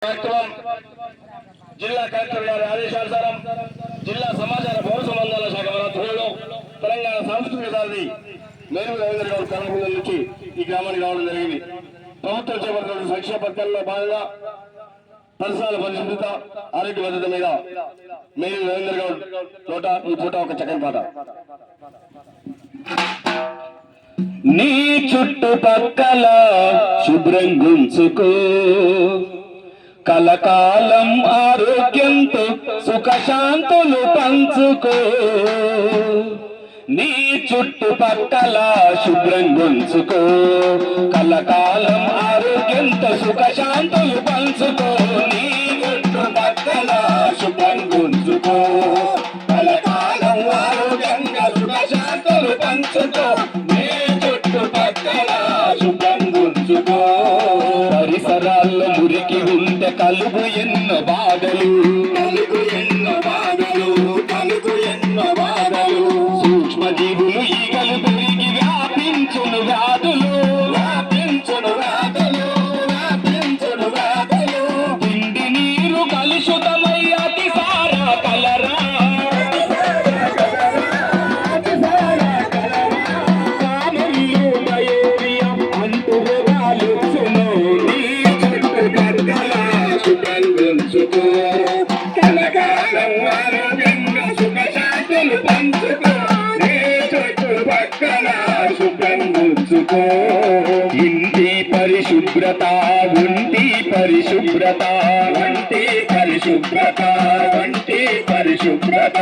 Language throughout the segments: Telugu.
కార్యక్రమం జిల్లా కలెక్టర్ గారి ఆదేశానుసారం జిల్లా సమాచార పౌర సంబంధాల శాఖ ఆధ్వర్యంలో తెలంగాణ సాంస్కృతిక సారథి మేరు రవీంద్ర గౌడ్ కళాబృందం నుంచి ఈ గ్రామానికి రావడం జరిగింది. ప్రభుత్వం చేపడుతున్న సంక్షేమ పథకాల్లో భాగంగా పరిసరాల పరిశుభ్రత ఆరోగ్య భద్రత మీద మేరు రవీంద్ర గౌడ్ తోట ఈ పూట ఒక చక్కని పాట. నీ చుట్టుపక్కల శుభ్రం గుంచుకో, కలకాలం ఆరోగ్యంతో సుఖశాంతులు పంచుకో. నీ చుట్టుపక్కల శుభ్రం గుంచుకో, కలకాలం ఆరోగ్యంతో సుఖశాంతులు పంచుకో. నీ చుట్టుపక్కల శుభ్రం గుంచుకో, కలకాలం ఆరోగ్యంగా సుఖశాంతులు పంచుకో. నీ చుట్టుపక్కల శుభ్రం గుంచుకో. పరిసరాల్లో మురికి ఉంటే కలుగు ఎన్నో బాధలు, కలుగు ఎన్నో బాధలు, కలుగు ఎన్నో బాధలు. సూక్ష్మజీవులు ఈగలు పెరిగి వ్యాపించును వ్యాధులు, వ్యాపించును వ్యాధులు, వ్యాపించును వ్యాధులు. తిండి నీరు కలుషితమై అతిసార కలరా, కామన్లు డయేరియా అంటు రోగాలు వచ్చును. శుభ్రం గుంచుకో, కలకాలం ఆరోగ్యంగా సుఖశాంతులు పంచుకో. నీ చుట్టుపక్కల శుభ్రం గుంచుకో. ఇంటి పరిశుభ్రత, ఒంటి పరిశుభ్రత, వంటి పరిశుభ్రత, వంటి పరిశుభ్రత.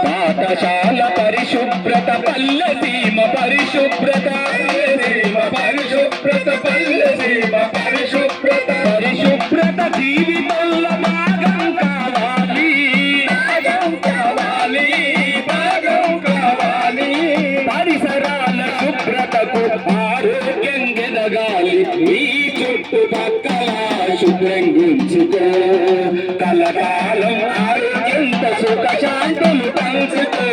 పాఠశాల పరిశుభ్రత, పల్లె సీమ పరిశుభ్రత, సీమ పరిశుభ్రత, పల్లె సీమ పరిశుభ్రత. పరిశుభ్రత జీవితంలో భాగం కావాలి, భాగం కావాలి, భాగం కావాలి. పరిసరాల శుభ్రతకు ఆరోగ్యం ఎదగాలి. ఈ చుట్టుపక్కల శుభ్రం గుంచుకో, కలకాలం ఆరోగ్యంతో సుఖశాంతులు పంచుకో.